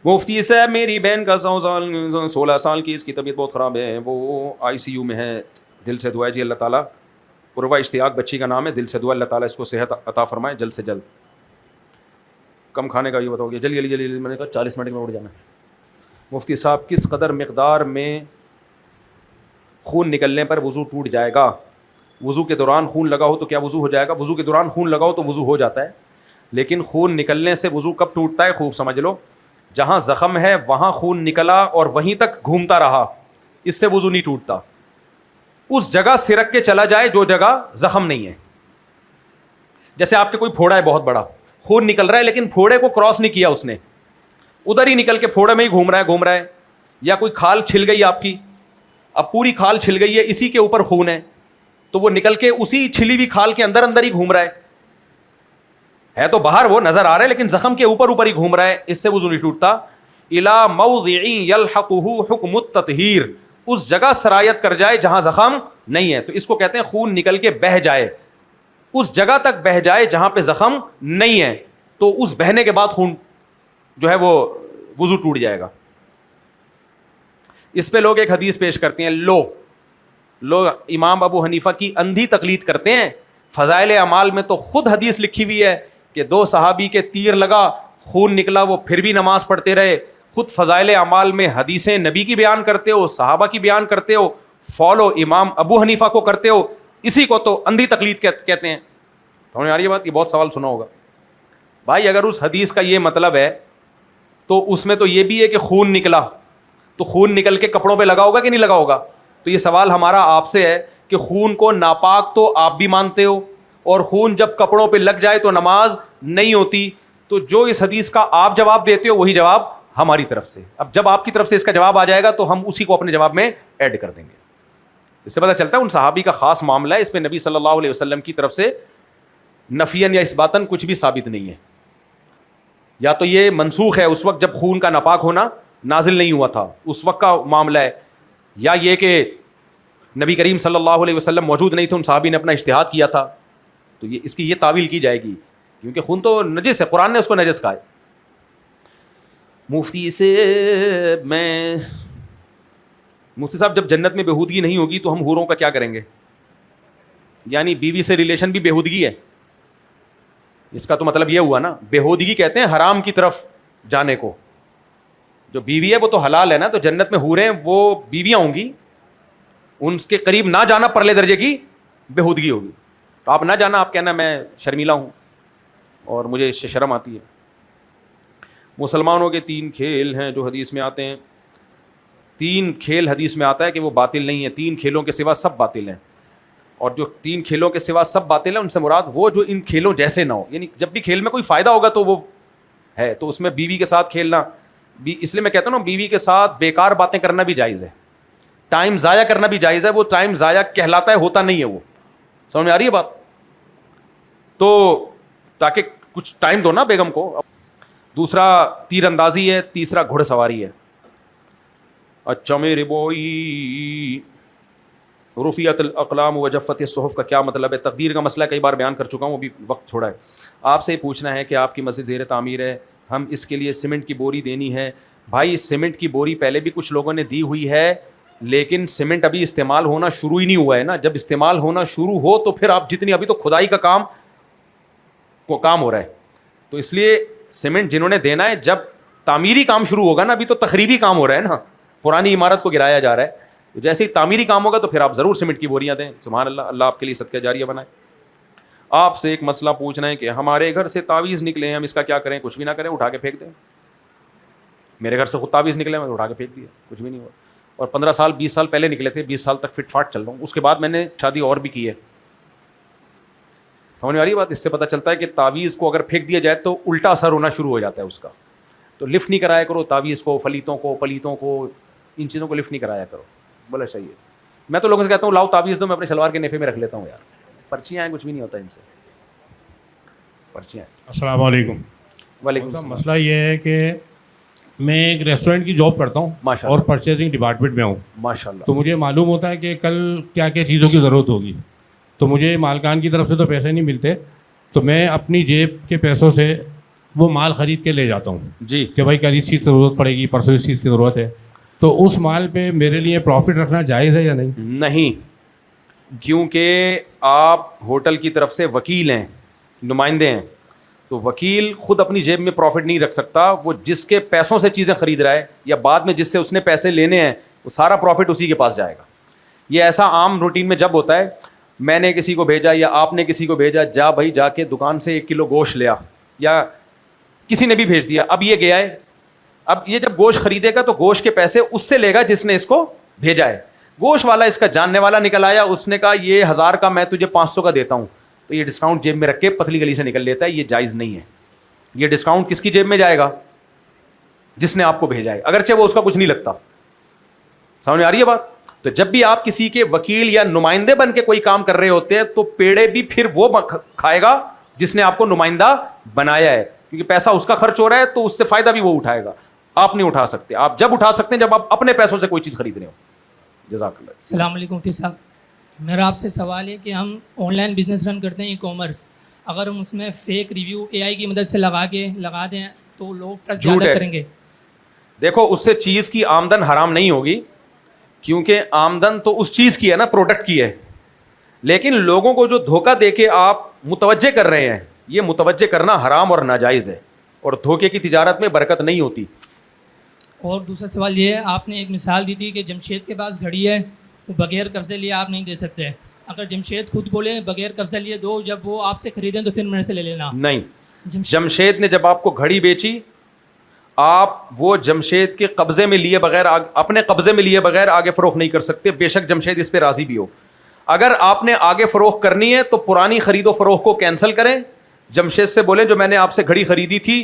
مفتی صاحب میری بہن کا 16 سال کی, اس کی طبیعت بہت خراب ہے, وہ ICU میں ہے, دل سے دعا ہے جی اللہ تعالیٰ. پوروا اشتیاق بچی کا نام ہے, دل سے دعا اللہ تعالیٰ اس کو صحت عطا فرمائے جلد سے جلد. کم کھانے کا یہ بتاؤ گے, جلدی میں نے کہا 40 منٹ میں اٹھ جانا. مفتی صاحب کس قدر مقدار میں خون نکلنے پر وضو ٹوٹ جائے گا؟ وضو کے دوران خون لگا ہو تو کیا وضو ہو جائے گا؟ وضو کے دوران خون لگا ہو تو وضو ہو جاتا ہے, لیکن خون نکلنے سے وضو کب ٹوٹتا ہے خوب سمجھ لو. جہاں زخم ہے وہاں خون نکلا اور وہیں تک گھومتا رہا, اس سے وضو نہیں ٹوٹتا. اس جگہ سرک کے چلا جائے جو جگہ زخم نہیں ہے. جیسے آپ کے کوئی پھوڑا ہے بہت بڑا, خون نکل رہا ہے لیکن پھوڑے کو کراس نہیں کیا اس نے, ادھر ہی نکل کے پھوڑے میں ہی گھوم رہا ہے. یا کوئی کھال چھل گئی آپ کی, اب پوری کھال چھل گئی ہے, اسی کے اوپر خون ہے, تو وہ نکل کے اسی چھلی ہوئی کھال کے اندر ہی گھوم رہا ہے تو باہر وہ نظر آ رہا ہے لیکن زخم کے اوپر ہی گھوم رہا ہے, اس سے وضو نہیں ٹوٹتا. الا موضع یلحقہ حکم التطہیر, اس جگہ سرایت کر جائے جہاں زخم نہیں ہے, تو اس کو کہتے ہیں خون نکل کے بہہ جائے, اس جگہ تک بہہ جائے جہاں پہ زخم نہیں ہے, تو اس بہنے کے بعد خون جو ہے وہ وضو ٹوٹ جائے گا. اس پہ لوگ ایک حدیث پیش کرتے ہیں, لوگ امام ابو حنیفہ کی اندھی تقلید کرتے ہیں. فضائل اعمال میں تو خود حدیث لکھی ہوئی ہے کہ 2 صحابی کے تیر لگا, خون نکلا, وہ پھر بھی نماز پڑھتے رہے. خود فضائل اعمال میں حدیثیں نبی کی بیان کرتے ہو, صحابہ کی بیان کرتے ہو, فالو امام ابو حنیفہ کو کرتے ہو, اسی کو تو اندھی تقلید کہتے ہیں. سمجھ آ رہی ہے بات؟ یہ بہت سوال سنا ہوگا. بھائی اگر اس حدیث کا یہ مطلب ہے تو اس میں تو یہ بھی ہے کہ خون نکلا, تو خون نکل کے کپڑوں پہ لگا ہوگا کہ نہیں لگا ہوگا؟ تو یہ سوال ہمارا آپ سے ہے کہ خون کو ناپاک تو آپ بھی مانتے ہو, اور خون جب کپڑوں پہ لگ جائے تو نماز نہیں ہوتی, تو جو اس حدیث کا آپ جواب دیتے ہو وہی جواب ہماری طرف سے. اب جب آپ کی طرف سے اس کا جواب آ جائے گا تو ہم اسی کو اپنے جواب میں ایڈ کر دیں گے. اس سے پتہ چلتا ہے ان صحابی کا خاص معاملہ ہے, اس پہ نبی صلی اللہ علیہ وسلم کی طرف سے نفیاً یا اثباتاً کچھ بھی ثابت نہیں ہے. یا تو یہ منسوخ ہے, اس وقت جب خون کا ناپاک ہونا نازل نہیں ہوا تھا اس وقت کا معاملہ ہے, یا یہ کہ نبی کریم صلی اللہ علیہ وسلم موجود نہیں تھے, ان صحابی نے اپنا اجتہاد کیا تھا, تو یہ اس کی یہ تعویل کی جائے گی, کیونکہ خون تو نجس ہے, قرآن نے اس کو نجس کہا ہے. مفتی صاحب جب جنت میں بےہودگی نہیں ہوگی تو ہم حوروں کا کیا کریں گے؟ یعنی بیوی سے ریلیشن بھی بےہودگی ہے, اس کا تو مطلب یہ ہوا نا, بےہودگی کہتے ہیں حرام کی طرف جانے کو, جو بیوی ہے وہ تو حلال ہے نا, تو جنت میں حوریں وہ بیویاں ہوں گی, ان کے قریب نہ جانا پرلے درجے کی بےہودگی ہوگی. تو آپ نہ جانا, آپ کہنا میں شرمیلا ہوں اور مجھے اس سے شرم آتی ہے. مسلمانوں کے 3 کھیل ہیں جو حدیث میں آتے ہیں, 3 کھیل حدیث میں آتا ہے کہ وہ باطل نہیں ہیں, 3 کھیلوں کے سوا سب باطل ہیں. اور جو 3 کھیلوں کے سوا سب باطل ہیں ان سے مراد وہ جو ان کھیلوں جیسے نہ ہو, یعنی جب بھی کھیل میں کوئی فائدہ ہوگا تو وہ ہے, تو اس میں بیوی کے ساتھ کھیلنا, اس لیے میں کہتا ہوں نا بیوی کے ساتھ بیکار باتیں کرنا بھی جائز ہے, ٹائم ضائع کرنا بھی جائز ہے, وہ ٹائم ضائع کہلاتا ہے, ہوتا نہیں ہے وہ. سمجھ میں آ رہی ہے بات؟ تو تاکہ کچھ ٹائم دو نا بیگم کو. دوسرا تیر اندازی ہے, تیسرا گھوڑ سواری ہے. اچھا میرے بوئی, رفیعت الاقلام وجفت الصحف کا کیا مطلب ہے؟ تقدیر کا مسئلہ کئی بار بیان کر چکا ہوں, ابھی وقت چھوڑا ہے. آپ سے یہ پوچھنا ہے کہ آپ کی مسجد زیر تعمیر ہے, ہم اس کے لیے سیمنٹ کی بوری دینی ہے. بھائی سیمنٹ کی بوری پہلے بھی کچھ لوگوں نے دی ہوئی ہے, لیکن سیمنٹ ابھی استعمال ہونا شروع ہی نہیں ہوا ہے نا. جب استعمال ہونا شروع ہو تو پھر آپ جتنی, ابھی تو کھدائی کا کام ہو رہا ہے, تو اس لیے سیمنٹ جنہوں نے دینا ہے, جب تعمیری کام شروع ہوگا نا, ابھی تو تخریبی کام ہو رہا ہے نا, پرانی عمارت کو گرایا جا رہا ہے, جیسے ہی تعمیری کام ہوگا تو پھر آپ ضرور سیمنٹ کی بوریاں دیں. سبحان اللہ, اللہ آپ کے لیے صدقہ جاریہ بنائے. آپ سے ایک مسئلہ پوچھنا ہے کہ ہمارے گھر سے تعویذ نکلے ہیں, ہم اس کا کیا کریں؟ کچھ بھی نہ کریں, اٹھا کے پھینک دیں. میرے گھر سے خود تعویذ نکلے, میں اٹھا کے پھینک دیا, کچھ بھی نہیں ہوا. اور 15 سال 20 سال پہلے نکلے تھے, 20 سال تک فٹ فاٹ چل رہا ہوں, اس کے بعد میں نے شادی اور بھی کی ہے. سمجھ میں آ رہی ہے بات؟ اس سے پتہ چلتا ہے کہ تعویذ کو اگر پھینک دیا جائے تو الٹا اثر ہونا شروع ہو جاتا ہے اس کا. تو لفٹ نہیں کرایا کرو تعویذ کو, فلیتوں کو, پلیتوں کو, ان چیزوں کو لفٹ نہیں کرایا کرو. بولا صحیح ہے. میں تو لوگوں سے کہتا ہوں لاؤ تعویذ دو, میں اپنے شلوار کے نیفے میں رکھ لیتا ہوں. یار پرچیاں ہیں, کچھ بھی نہیں ہوتا ان سے, پرچیاں. السلام علیکم. وعلیکم السلام. مسئلہ یہ ہے کہ میں ایک ریسٹورینٹ کی جاب کرتا ہوں اور پرچیزنگ ڈپارٹمنٹ میں ہوں. ماشاء اللہ. تو مجھے معلوم ہوتا ہے کہ کل کیا کیا چیزوں کی ضرورت ہوگی. تو مجھے مالکان کی طرف سے تو پیسے نہیں ملتے, تو میں اپنی جیب کے پیسوں سے وہ مال خرید کے لے جاتا ہوں جی کہ بھائی کل اس چیز کی ضرورت پڑے گی, پرسوں اس چیز کی ضرورت ہے. تو اس مال پہ میرے لیے پروفٹ رکھنا جائز ہے یا نہیں؟ نہیں, کیونکہ آپ ہوٹل کی طرف سے وکیل ہیں, نمائندے ہیں, تو وکیل خود اپنی جیب میں پروفٹ نہیں رکھ سکتا. وہ جس کے پیسوں سے چیزیں خرید رہا ہے یا بعد میں جس سے اس نے پیسے لینے ہیں, وہ سارا پروفٹ اسی کے پاس جائے گا. یہ ایسا عام روٹین میں جب ہوتا ہے, میں نے کسی کو بھیجا یا آپ نے کسی کو بھیجا, جا بھائی جا کے دکان سے 1 کلو گوشت لیا, یا کسی نے بھی بھیج دیا, اب یہ گیا ہے, اب یہ جب گوشت خریدے گا تو گوشت کے پیسے اس سے لے گا جس نے اس کو بھیجا ہے. گوشت والا اس کا جاننے والا نکل آیا, اس نے کہا یہ 1000 کا میں تجھے 500 کا دیتا ہوں, تو یہ ڈسکاؤنٹ جیب میں رکھ کے پتلی گلی سے نکل لیتا ہے. یہ جائز نہیں ہے. یہ ڈسکاؤنٹ کس کی جیب میں جائے گا؟ جس نے آپ کو بھیجا ہے, اگرچہ وہ اس کا کچھ نہیں لگتا. سمجھ میں آ رہی ہے بات؟ تو جب بھی آپ کسی کے وکیل یا نمائندے بن کے کوئی کام کر رہے ہوتے ہیں تو پیڑے بھی پھر وہ کھائے گا جس نے آپ کو نمائندہ بنایا ہے, کیونکہ پیسہ اس کا خرچ ہو رہا ہے تو اس سے فائدہ بھی وہ اٹھائے گا. آپ نہیں اٹھا سکتے. آپ جب اٹھا سکتے ہیں جب آپ اپنے پیسوں سے کوئی چیز خرید رہے ہو. جزاک اللہ. السلام علیکم مفتی صاحب, میرا آپ سے سوال ہے کہ ہم آن لائن بزنس رن کرتے ہیں, ای کامرس, اگر ہم اس میں فیک ریویو اے آئی کی مدد سے لگا دیں تو لوگ ٹرسٹ زیادہ کریں گے؟ دیکھو, اس سے چیز کی آمدن حرام نہیں ہوگی, کیونکہ آمدن تو اس چیز کی ہے نا, پروڈکٹ کی ہے. لیکن لوگوں کو جو دھوکہ دے کے آپ متوجہ کر رہے ہیں, یہ متوجہ کرنا حرام اور ناجائز ہے, اور دھوکے کی تجارت میں برکت نہیں ہوتی. اور دوسرا سوال یہ ہے, آپ نے ایک مثال دی تھی کہ جمشید کے پاس گھڑی ہے, وہ بغیر قبضے لیے آپ نہیں دے سکتے. اگر جمشید خود بولے بغیر قبضہ لیے دو, جب وہ آپ سے خریدیں تو پھر میرے سے لے لینا. نہیں, جمشید نے جب آپ کو گھڑی بیچی, آپ وہ جمشید کے قبضے میں لیے بغیر, اپنے قبضے میں لیے بغیر آگے فروخت نہیں کر سکتے, بے شک جمشید اس پہ راضی بھی ہو. اگر آپ نے آگے فروخت کرنی ہے تو پرانی خرید و فروخت کو کینسل کریں, جمشید سے بولیں جو میں نے آپ سے گھڑی خریدی تھی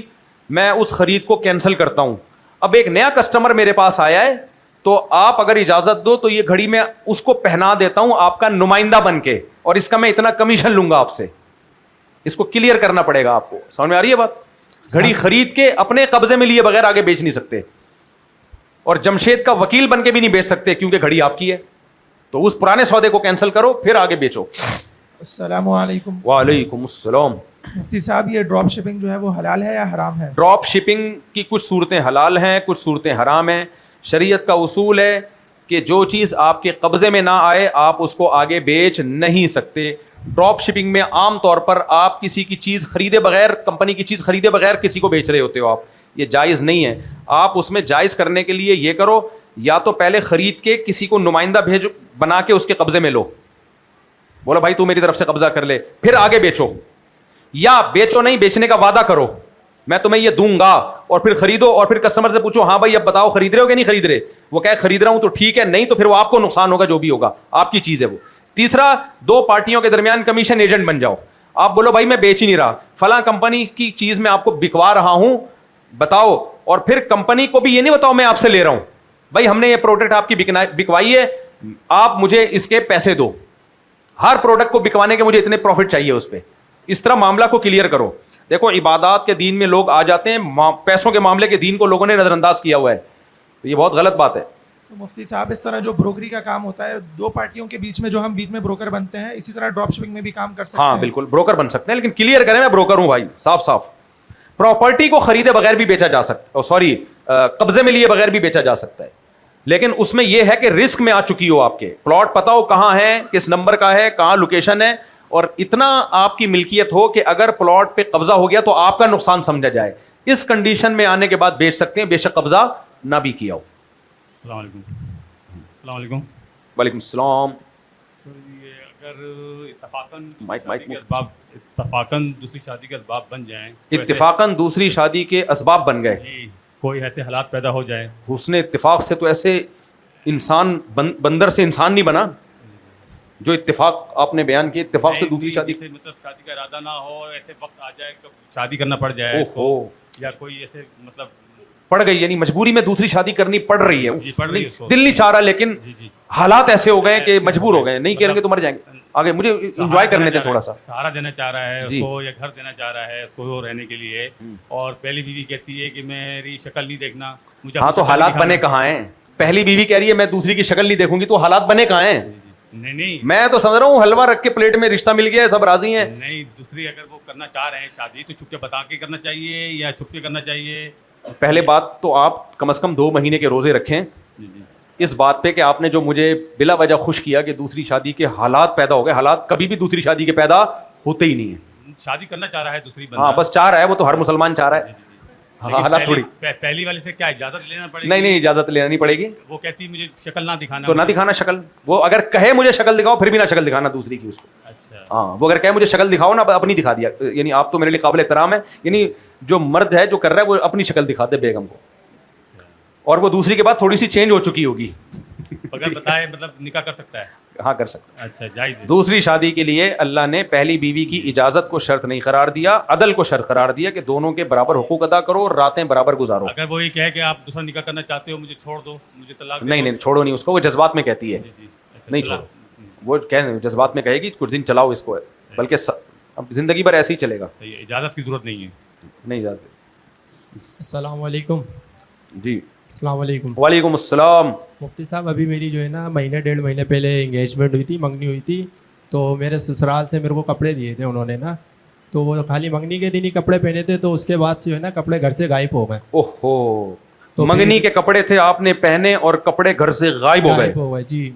میں اس خرید کو کینسل کرتا ہوں. اب ایک نیا کسٹمر میرے پاس آیا ہے تو آپ اگر اجازت دو تو یہ گھڑی میں اس کو پہنا دیتا ہوں آپ کا نمائندہ بن کے, اور اس کا میں اتنا کمیشن لوں گا آپ سے. اس کو کلیئر کرنا پڑے گا آپ کو. سمجھ میں آ رہی ہے بات؟ گھڑی خرید کے اپنے قبضے میں لیے بغیر آگے بیچ نہیں سکتے, اور جمشید کا وکیل بن کے بھی نہیں بیچ سکتے کیونکہ گھڑی آپ کی ہے. تو اس پرانے سودے کو کینسل کرو پھر آگے بیچو. السلام علیکم. وعلیکم السلام. مفتی صاحب یہ ڈراپ شپنگ جو ہے وہ حلال ہے یا حرام ہے؟ ڈراپ شپنگ کی کچھ صورتیں حلال ہیں, کچھ صورتیں حرام ہیں. شریعت کا اصول ہے کہ جو چیز آپ کے قبضے میں نہ آئے آپ اس کو آگے بیچ نہیں سکتے. ڈراپ شپنگ میں عام طور پر آپ کسی کی چیز خریدے بغیر, کمپنی کی چیز خریدے بغیر کسی کو بیچ رہے ہوتے ہو آپ, یہ جائز نہیں ہے. آپ اس میں جائز کرنے کے لیے یہ کرو, یا تو پہلے خرید کے کسی کو نمائندہ بھیج بنا کے اس کے قبضے میں لو, بولو بھائی تو میری طرف سے قبضہ کر لے, پھر آگے بیچو. یا بیچو نہیں, بیچنے کا وعدہ کرو میں تمہیں یہ دوں گا, اور پھر خریدو, اور پھر کسٹمر سے پوچھو ہاں بھائی اب بتاؤ خرید رہے ہو کہ نہیں خرید رہے, وہ کہے خرید رہا ہوں تو ٹھیک ہے, نہیں تو پھر وہ آپ کو نقصان ہوگا, جو بھی ہوگا آپ کی چیز ہے وہ. تیسرا, دو پارٹیوں کے درمیان کمیشن ایجنٹ بن جاؤ. آپ بولو بھائی میں بیچ ہی نہیں رہا, فلاں کمپنی کی چیز میں آپ کو بکوا رہا ہوں, بتاؤ, اور پھر کمپنی کو بھی یہ نہیں بتاؤ میں آپ سے لے رہا ہوں, بھائی ہم نے یہ پروڈکٹ آپ کی بکوائی ہے, آپ مجھے اس کے پیسے دو, ہر پروڈکٹ کو بکوانے کے مجھے اتنے پروفٹ چاہیے اس پہ. اس طرح معاملہ کو کلیئر کرو. دیکھو عبادات کے دین میں لوگ آ جاتے ہیں, پیسوں کے معاملے کے دین کو لوگوں نے نظر انداز کیا ہوا ہے, تو یہ بہت غلط بات ہے. تو مفتی صاحب اس طرح جو بروکری کا کام ہوتا ہے دو پارٹیوں کے بیچ میں, جو ہم بیچ میں بروکر بنتے ہیں, اسی طرح ڈراپ شپنگ میں بھی کام کر سکتے ہیں. ہاں بالکل بروکر بن سکتے ہیں, لیکن کلیئر کریں میں بروکر ہوں بھائی, صاف صاف. پراپرٹی کو خریدے بغیر بھی بیچا جا سکتا ہے, سوری قبضے میں لیے بغیر بھی بیچا جا سکتا ہے, لیکن اس میں یہ ہے کہ رسک میں آ چکی ہو, آپ کے پلاٹ پتہ ہو کہاں ہے, کس نمبر کا ہے, کہاں لوکیشن ہے, اور اتنا آپ کی ملکیت ہو کہ اگر پلاٹ پہ قبضہ ہو گیا تو آپ کا نقصان سمجھا جائے. اس کنڈیشن میں آنے کے بعد بیچ سکتے ہیں, بے شک قبضہ نہ بھی کیا ہو. السلام علیکم. السلام علیکم. وعلیکم السلام. اگر اتفاقاً دوسری شادی کے اسباب بن جائیں, اتفاقاً دوسری شادی کے اسباب بن گئے, جی کوئی ایسے حالات پیدا ہو جائیں, حسن اتفاق سے تو ایسے انسان بندر سے انسان نہیں بنا. جو اتفاق آپ نے بیان کی, اتفاق سے دوسری شادی, مطلب شادی کا ارادہ نہ ہو, ایسے وقت آ جائے کہ شادی کرنا پڑ جائے, یا کوئی ایسے مطلب پڑ گئی, یعنی مجبوری میں دوسری شادی کرنی پڑ رہی ہے, دل نہیں چاہ رہا لیکن حالات ایسے ہو گئے کہ مجبور ہو گئے, نہیں کریں گے تو مر جائیں گے. آگے مجھے انجوائے کرنے دیں تھوڑا سا. سہارا دینا چاہ رہا ہے اس کو, یا گھر دینا چاہ رہا ہے اس کو رہنے کے لیے, اور پہلی بیوی کہتی ہے کہ میری شکل نہیں دیکھنا مجھے. ہاں تو حالات بنے کہاں ہیں؟ پہلی بیوی کہہ رہی ہے میں دوسری کی شکل نہیں دیکھوں گی, تو حالات بنے کہاں ہیں؟ نہیں, میں تو سمجھ رہا ہوں حلوہ رکھ کے پلیٹ میں رشتہ مل گیا ہے, سب راضی ہیں. نہیں, دوسری اگر وہ کرنا چاہ رہے ہیں شادی تو چھپ کے بتا کے کرنا چاہیے یا چھپ کے کرنا چاہیے؟ پہلے بات تو آپ کم از کم 2 مہینے کے روزے رکھیں اس بات پہ کہ آپ نے جو مجھے بلا وجہ خوش کیا کہ دوسری شادی کے حالات پیدا ہو گئے. حالات کبھی بھی دوسری شادی کے پیدا ہوتے ہی نہیں ہیں. شادی کرنا چاہ رہا ہے دوسری بندہ, ہاں بس چاہ رہا ہے, وہ تو ہر مسلمان چاہ رہا ہے. ہاں حالات تھوڑی, پہلی والی سے کیا اجازت لینا پڑے گی؟ نہیں اجازت لینا نہیں پڑے گی. وہ کہتی مجھے شکل نہ دکھانا, تو نہ دکھانا شکل. وہ اگر کہے مجھے شکل دکھاؤ پھر بھی نہ شکل دکھانا دوسری کی اس کو. اچھا ہاں, وہ اگر کہے مجھے شکل دکھاؤ نا, اپنی دکھا دیا, یعنی آپ تو میرے لیے قابل احترام ہے. یعنی جو مرد ہے جو کر رہا ہے وہ اپنی شکل دکھاتے بیگم کو, اور وہ دوسری کے بعد تھوڑی سی چینج ہو چکی ہوگی. اگر بتائے مطلب نکاح کر سکتا ہے؟ ہاں کر سکتا ہے. اچھا جائز. دوسری شادی کے لیے اللہ نے پہلی بیوی کی اجازت کو شرط نہیں قرار دیا, عدل کو شرط قرار دیا کہ دونوں کے برابر حقوق ادا کرو اور راتیں برابر گزارو. اگر وہ یہ کہے کہ آپ دوسرا نکاح کرنا چاہتے ہو, مجھے چھوڑ دو, مجھے طلاق دے دو, نہیں چھوڑو نہیں اس کو, وہ جذبات میں کہتی ہے. نہیں چھوڑو, وہ جذبات میں کہے گی کچھ دن چلاؤ اس کو, بلکہ اب زندگی بھر ایسے ہی چلے گا. اجازت کی ضرورت نہیں ہے. نہیں جاتے. السلام علیکم. جی السلام علیکم. وعلیکم السلام. مفتی صاحب ابھی میری جو ہے نا 1.5 مہینے پہلے انگیجمنٹ ہوئی تھی, منگنی ہوئی تھی, تو میرے سسرال سے میرے کو کپڑے دیے تھے انہوں نے نا, تو وہ خالی منگنی کے دن ہی کپڑے پہنے تھے, تو اس کے بعد سے جو ہے نا کپڑے گھر سے غائب ہو گئے. اوہو, تو منگنی کے کپڑے تھے آپ نے پہنے اور کپڑے گھر سے غائب ہو گئے. جی,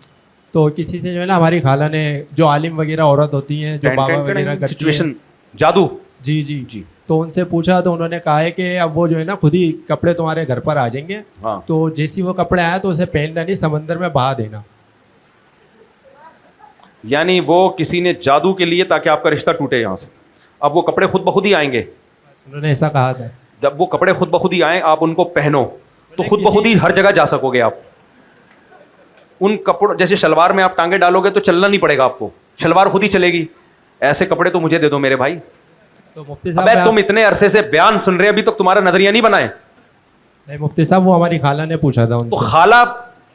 تو کسی سے جو ہے نا ہماری خالہ نے, جو عالم وغیرہ عورت ہوتی ہیں جو بابا وغیرہ کرتی ہیں, جادو, جی جی جی, تو ان سے پوچھا تو انہوں نے کہا ہے کہ اب وہ جو ہے نا خود ہی کپڑے تمہارے گھر پر آ جائیں گے, تو جیسی وہ کپڑے آیا تو اسے پہننا نہیں, سمندر میں بہا دینا. یعنی وہ کسی نے جادو کے لیے تاکہ آپ کا رشتہ ٹوٹے یہاں سے. اب وہ کپڑے خود بخود ہی آئیں گے, انہوں نے ایسا کہا تھا. جب وہ کپڑے خود بخود ہی آئیں آپ ان کو پہنو تو خود بخود ہی ہر جگہ جا سکو گے آپ. ان کپڑوں جیسے شلوار میں آپ ٹانگیں ڈالو گے تو چلنا نہیں پڑے گا آپ کو, شلوار خود ہی چلے گی. ایسے کپڑے تو مجھے دے دو میرے بھائی. تو مفتی ابے صاحب تم اتنے عرصے سے بیان سن رہے, ابھی تک تمہارا نظریہ نہیں بنا ہے. نہیں مفتی صاحب, وہ ہماری خالہ نے پوچھا تھا ان تو سے. خالہ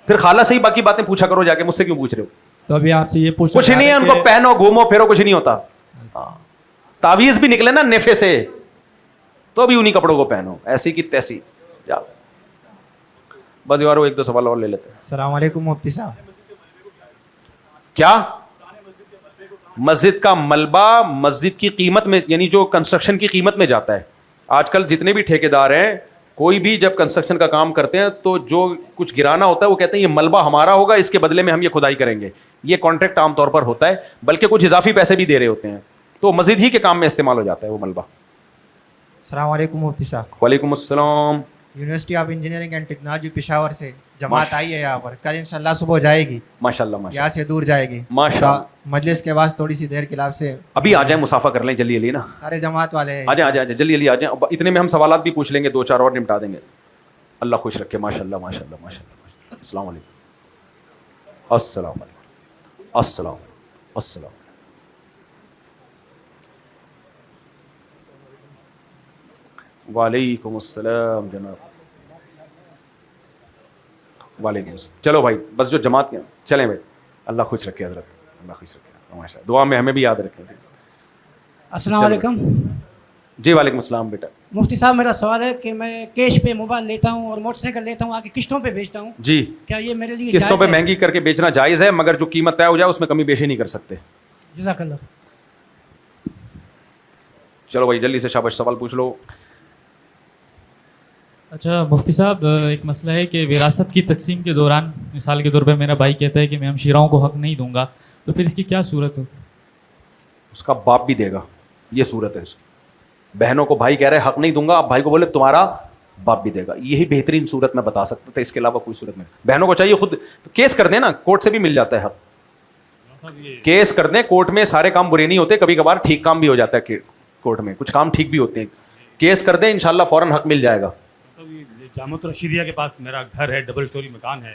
پھر خالہ سے ہی باقی باتیں پوچھا کرو جا کے, مجھ سے کیوں پوچھ رہے ہو؟ تو ابھی آپ سے یہ پوچھنا کچھ نہیں ہے, ان کو پہنو گھومو پھرو, کچھ نہیں ہوتا. تعویذ بھی نکلے نا نفے سے تو بھی انہی کپڑوں کو پہنو, ایسی کی تیسی. جا بس یار, وہ ایک دو سوال اور لے لیتے ہیں. السلام علیکم مفتی صاحب. کیا مسجد کا ملبہ مسجد کی قیمت میں, یعنی جو کنسٹرکشن کی قیمت میں جاتا ہے. آج کل جتنے بھی ٹھیکیدار ہیں, کوئی بھی جب کنسٹرکشن کا کام کرتے ہیں تو جو کچھ گرانا ہوتا ہے وہ کہتے ہیں یہ ملبہ ہمارا ہوگا, اس کے بدلے میں ہم یہ کھدائی کریں گے. یہ کانٹریکٹ عام طور پر ہوتا ہے, بلکہ کچھ اضافی پیسے بھی دے رہے ہوتے ہیں, تو مسجد ہی کے کام میں استعمال ہو جاتا ہے وہ ملبہ. السلام علیکم مفتی صاحب. وعلیکم السلام. University of engineering and technology Peshawar سے جماعت آئی ہے یہاں پر, کل انشاءاللہ صبح جائے گی. ماشاءاللہ یہاں سے دور جائے گی ماشاءاللہ. مجلس کے بعد تھوڑی سی دیر کے بعد سے ابھی آ جائیں, مسافہ کر لیں جلدی جلدی نا, سارے جماعت والے آ جائیں جلدی جلدی آ جائیں. اتنے میں ہم سوالات بھی پوچھ لیں گے, 2-4 اور نمٹا دیں گے. اللہ خوش رکھے. ماشاءاللہ ماشاءاللہ ماشاءاللہ. السلام علیکم. السلام علیکم. السلام السلام. وعلیکم السلام جناب. وعلیکم السلام. چلو بھائی بس جو جماعت کے چلیں بھائی. اللہ خوش رکھے حضرت, اللہ خوش رکھے. ماشاء اللہ, دعا میں ہمیں بھی یاد رکھیں. السلام علیکم. جی وعلیکم السلام بیٹا. مفتی صاحب میرا سوال ہے کہ میں کیش پہ موبائل لیتا ہوں اور موٹر سائیکل لیتا ہوں, آگے قسطوں پہ بیچتا ہوں, جی کیا یہ میرے لیے قسطوں پہ جائز ہے؟ مہنگی کر کے بیچنا جائز ہے, مگر جو قیمت طے ہو جائے اس میں کمی بیشی نہیں کر سکتے. جزاک اللہ. چلو بھائی جلدی سے شاباش, سوال پوچھ لو. اچھا مفتی صاحب, ایک مسئلہ ہے کہ وراثت کی تقسیم کے دوران مثال کے طور پہ میرا بھائی کہتا ہے کہ میں ہمشیراؤں کو حق نہیں دوں گا, تو پھر اس کی کیا صورت ہو؟ اس کا باپ بھی دے گا, یہ صورت ہے اس کی. بہنوں کو بھائی کہہ رہے حق نہیں دوں گا, آپ بھائی کو بولے تمہارا باپ بھی دے گا. یہی بہترین صورت میں بتا سکتا تھا, اس کے علاوہ کوئی صورت نہیں. بہنوں کو چاہیے خود کیس کر دیں نا, کورٹ سے بھی مل جاتا ہے حق. کیس کر دیں کورٹ میں, سارے کام برے نہیں ہوتے, کبھی کبھار ٹھیک کام بھی ہو جاتا ہے کورٹ میں, کچھ کام ٹھیک بھی ہوتے ہیں. کیس کر دیں انشاءاللہ فوراً حق مل جائے گا. جامعۃ الرشیدیہ کے پاس میرا گھر ہے, ڈبل اسٹوری مکان ہے,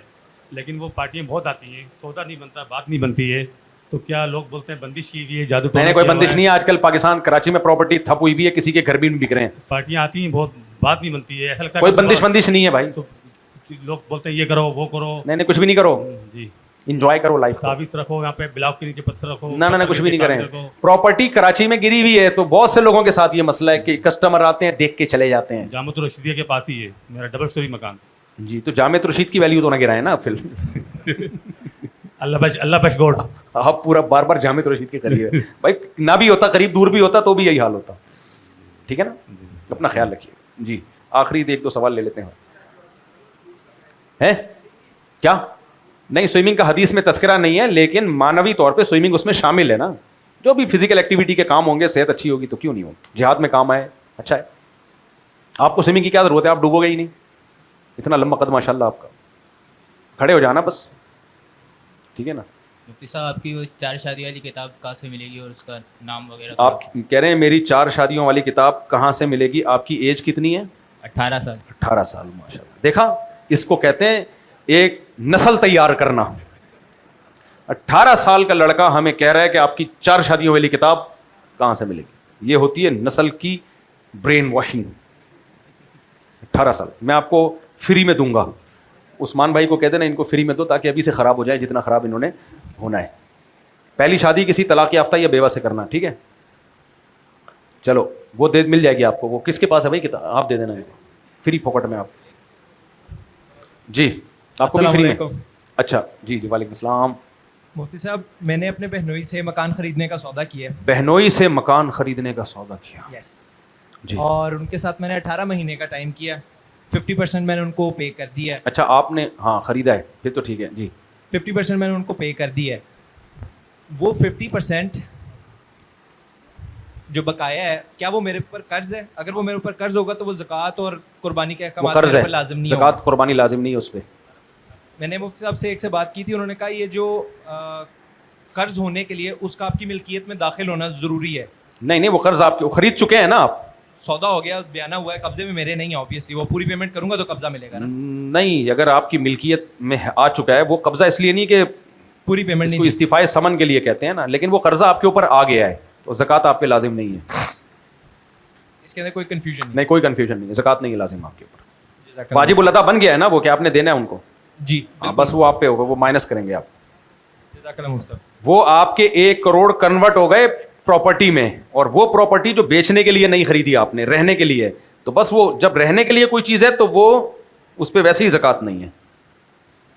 لیکن وہ پارٹیاں بہت آتی ہیں, سودا نہیں بنتا, بات نہیں بنتی ہے, تو کیا لوگ بولتے ہیں بندش کی ہوئی ہے, جادو ٹونا میں نے کوئی کیا ہوا بندش نہیں ہے. آج کل پاکستان کراچی میں پراپرٹی تھپ ہوئی بھی ہے, کسی کے گھر بھی بک رہے ہیں. پارٹیاں آتی ہیں, بہت بات نہیں بنتی ہے, ایسا لگتا ہے کوئی بندش نہیں ہے بھائی. تو لوگ بولتے ہیں یہ کرو وہ کرو. نہیں کچھ بھی نہیں کرو, جی انجوائے کرو لائف. تعویذ رکھو یہاں پہ, بلاک کے نیچے پتھر رکھو. نہ کچھ بھی نہیں کریں. پراپرٹی کراچی میں گری ہوئی ہے, تو بہت سے لوگوں کے ساتھ یہ مسئلہ ہے کہ کسٹمر آتے ہیں دیکھ کے چلے جاتے ہیں. جامعۃ الرشیدیہ کے پاس ہی ہے میرا ڈبل اسٹوری مکان. جی تو جامعۃ الرشید کی ویلیو تو نہ گرائے نا پھر. اللہ بش گوڈ. اب پورا بار بار جامعۃ الرشید کے قریب ہے بھائی, نہ بھی ہوتا قریب, دور بھی ہوتا تو بھی یہی حال ہوتا. ٹھیک ہے نا, اپنا خیال رکھیے. جی آخری 1-2 سوال لے لیتے ہیں. کیا نہیں, سوئمنگ کا حدیث میں تذکرہ نہیں ہے, لیکن معنوی طور پہ سوئمنگ اس میں شامل ہے نا. جو بھی فزیکل ایکٹیویٹی کے کام ہوں گے, صحت اچھی ہوگی تو کیوں نہیں ہوگی. جہاد میں کام آئے, اچھا ہے. آپ کو سوئمنگ کی کیا ضرورت ہے, آپ ڈوبو گے ہی نہیں. اتنا لمبا قد ماشاء اللہ آپ کا, کھڑے ہو جانا بس. ٹھیک ہے نا. مفتی صاحب آپ کی وہ 4 شادی والی کتاب کہاں سے ملے گی اور اس کا نام وغیرہ؟ آپ کہہ رہے ہیں میری 4 شادیوں والی کتاب کہاں سے ملے گی. آپ کی ایج کتنی ہے؟ 18 سال. 18 سال ماشاء اللہ. دیکھا, اس کو کہتے ہیں ایک نسل تیار کرنا. 18 سال کا لڑکا ہمیں کہہ رہا ہے کہ آپ کی 4 شادیوں والی کتاب کہاں سے ملے گی. یہ ہوتی ہے نسل کی برین واشنگ. 18 سال میں آپ کو فری میں دوں گا. عثمان بھائی کو کہہ دینا ان کو فری میں دو, تاکہ ابھی سے خراب ہو جائے جتنا خراب انہوں نے ہونا ہے. پہلی شادی کسی طلاق یافتہ یا بیوہ سے کرنا. ٹھیک ہے, چلو وہ مل جائے گی آپ کو. وہ کس کے پاس ہے بھائی کتاب, آپ دے دینا فری پاکٹ میں. آپ جی آپ کو بھی فری میں. اچھا جی وعلیکم السلام. مفتی صاحب میں نے اپنے بہنوئی سے مکان خریدنے کا سودا کیا. بہنوئی سے مکان خریدنے کا سودا کیا؟ یس جی. اور ان کے ساتھ میں نے 18 مہینے کا ٹائم کیا. 50% میں نے ان کو پے کر دیا ہے. اچھا آپ نے ہاں خریدا ہے, پھر تو ٹھیک ہے. جی 50% میں نے ان کو پے کر دیا ہے. وہ 50% جو بقایا ہے, کیا وہ میرے اوپر قرض ہے؟ اگر وہ میرے اوپر قرض ہوگا تو وہ زکوٰۃ اور قربانی کے احکامات میرے پر لازم نہیں ہوگا. زکوٰۃ قربانی لازم نہیں ہے اس پہ. میں نے مفتی صاحب سے ایک سے بات کی تھی, انہوں نے کہا یہ جو قرض ہونے کے لیے اس کا آپ کی ملکیت میں داخل ہونا ضروری ہے. نہیں وہ قرض آپ خرید چکے ہیں نا آپ. سودا ہو گیا, بیانہ ہوا ہے, قبضے میں میرے نہیں ہے آبویسلی. وہ پوری پیمنٹ کروں گا تو قبضہ ملے گا نا. نہیں, اگر آپ کی ملکیت میں آ چکا ہے, وہ قبضہ اس لیے نہیں کہ پوری پیمنٹ نہیں, استعفائے سمن کے لیے کہتے ہیں نا, لیکن وہ قرضہ آپ کے اوپر آ گیا ہے تو زکوٰۃ آپ پہ لازم نہیں ہے. اس کے اندر کوئی کنفیوژن نہیں, کوئی کنفیوژن نہیں ہے. زکوٰۃ نہیں ہے لازم آپ کے اوپر. واجب العطا بن گیا ہے نا وہ, کہ آپ نے دینا ہے ان کو. جی ہاں بس وہ آپ پہ ہوگا, وہ مائنس کریں گے آپ. جزاک اللہ مفتی صاحب. وہ آپ کے 1 کروڑ کنورٹ ہو گئے پراپرٹی میں, اور وہ پراپرٹی جو بیچنے کے لیے نہیں خریدی آپ نے, رہنے کے لیے, تو بس وہ جب رہنے کے لیے کوئی چیز ہے تو وہ اس پہ ویسے ہی زکوٰۃ نہیں ہے.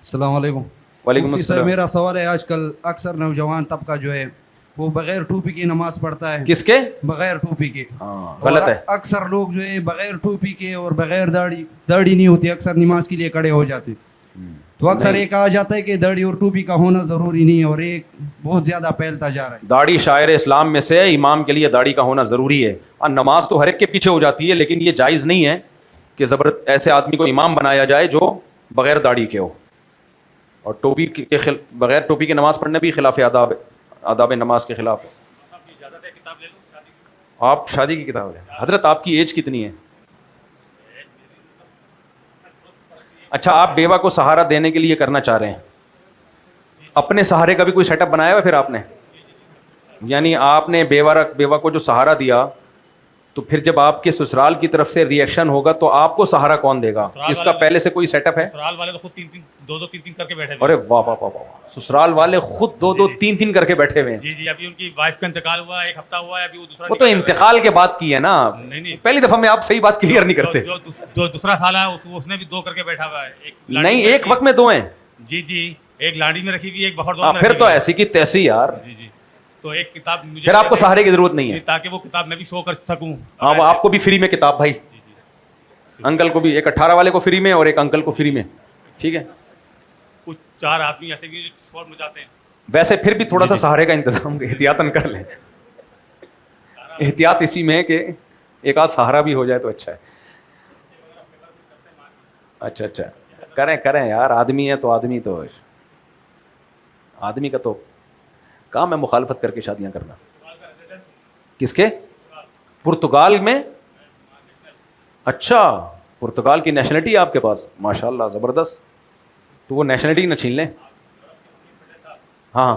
السلام علیکم. وعلیکم مفتی صاحب السلام. میرا سوال ہے, آج کل اکثر نوجوان طبقہ جو ہے وہ بغیر ٹوپی کی نماز پڑھتا ہے. کس کے؟ بغیر ٹوپی کے. غلط ہے. اکثر لوگ جو ہے بغیر ٹوپی کے اور بغیر داڑھی نہیں ہوتی, اکثر نماز کے لیے کھڑے ہو جاتے. تو اکثر ایک کہا جاتا ہے کہ داڑھی اور ٹوپی کا ہونا ضروری نہیں ہے, اور ایک بہت زیادہ پھیلتا جا رہا ہے. داڑھی شاعر اسلام میں سے, امام کے لیے داڑھی کا ہونا ضروری ہے. اور نماز تو ہر ایک کے پیچھے ہو جاتی ہے, لیکن یہ جائز نہیں ہے کہ ایسے آدمی کو امام بنایا جائے جو بغیر داڑھی کے ہو. اور ٹوپی کے بغیر ٹوپی کے نماز پڑھنا بھی خلاف آداب نماز کے خلاف ہے. آپ شادی کی کتاب لیں. حضرت آپ کی ایج کتنی ہے؟ اچھا, آپ بیوہ کو سہارا دینے کے لیے کرنا چاہ رہے ہیں, اپنے سہارے کا بھی کوئی سیٹ اپ بنایا ہوا پھر آپ نے؟ یعنی آپ نے بیوہ کو جو سہارا دیا, تو پھر جب آپ کے سسرال کی طرف سے ریئیکشن ہوگا تو آپ کو سہارا کون دے گا؟ اس کا پہلے سے کوئی سیٹ اپ ہے؟ سسرال والے تو خود 2-3 کر کے بیٹھے ہوئے. ارے واہ واہ واہ, سسرال والے خود 2-3 کر کے بیٹھے ہوئے ہیں. جی جی, ابھی ان کی وائف کا انتقال ہوا ہے, 1 ہفتہ ہوا ہے, ابھی وہ دوسرا. وہ تو انتقال کے بعد کی ہے نا, پہلی دفعہ میں آپ صحیح بات کلیئر نہیں کرتے. جو دوسرا سال ہے اس نے بھی 2 کر کے بیٹھا ہوا ہے. نہیں, ایک وقت میں 2 ہیں. جی جی, ایک لانڈی میں رکھی ہوئی, ایک بفر 2 میں. پھر تو ایسی کی تیسی یار. جی جی, تو ایک کتاب مجھے, پھر آپ کو سہارے کی ضرورت نہیں ہے, تاکہ وہ کتاب میں بھی شو کر سکوں. ہاں, وہ آپ کو بھی فری میں کتاب بھائی, انکل کو بھی, ایک 18 والے کو فری میں اور ایک انکل کو فری میں. ٹھیک ہے, کچھ 4 آدمی ایسے بھی شور مچاتے ہیں. ویسے پھر بھی تھوڑا سا سہارے کا انتظام احتیاطاً کر لیں. احتیاط اسی میں ہے کہ ایک آدھ سہارا بھی ہو جائے تو اچھا ہے. اچھا, کریں یار, آدمی ہے تو آدمی کا تو کام ہے مخالفت کر کے شادیاں کرنا. کس کے؟ پرتگال میں؟ اچھا, پرتگال کی نیشنلٹی آپ کے پاس, ماشاء اللہ زبردست. تو وہ نیشنلٹی نہ چھین لیں. ہاں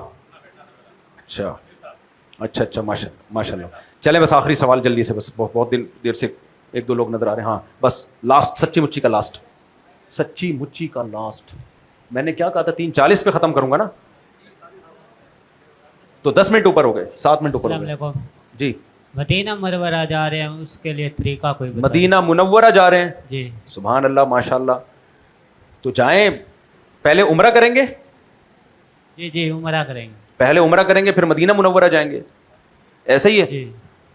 اچھا ماشاء اللہ. چلیں بس آخری سوال جلدی سے, بس بہت دیر سے 1-2 لوگ نظر آ رہے ہیں. ہاں بس لاسٹ, سچی مچی کا لاسٹ. میں نے کیا کہا تھا 3:40 پہ ختم کروں گا نا, تو 10 منٹ اوپر ہو گئے, 7 منٹ اوپر ہو گئے. جی, مدینہ منورہ جا رہے ہیں, اس کے لیے طریقہ کوئی بتائیں. مدینہ منورہ جا رہے ہیں؟ جی سبحان اللہ ماشاء اللہ. تو جائیں, پہلے عمرہ کریں گے؟ جی عمرہ کریں گے. پہلے عمرہ کریں گے پھر مدینہ منورہ جائیں گے, ایسا ہی ہے؟ جی.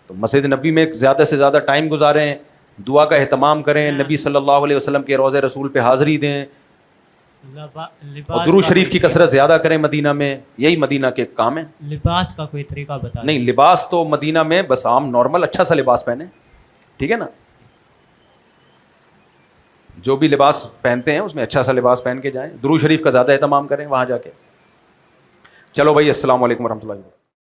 تو مسجد نبی میں زیادہ سے زیادہ ٹائم گزاریں, دعا کا اہتمام کریں, نبی صلی اللہ علیہ وسلم کے روضہ رسول پہ حاضری دیں, اور درود شریف کی کثرت زیادہ کریں مدینہ میں. یہی مدینہ کے کام ہے. لباس کا کوئی طریقہ بتا. نہیں, لباس تو مدینہ میں بس عام نارمل اچھا سا لباس پہنے, ٹھیک ہے نا. جو بھی لباس پہنتے ہیں اس میں اچھا سا لباس پہن کے جائیں, درود شریف کا زیادہ اہتمام کریں وہاں جا کے. چلو بھائی, السلام علیکم ورحمۃ اللہ.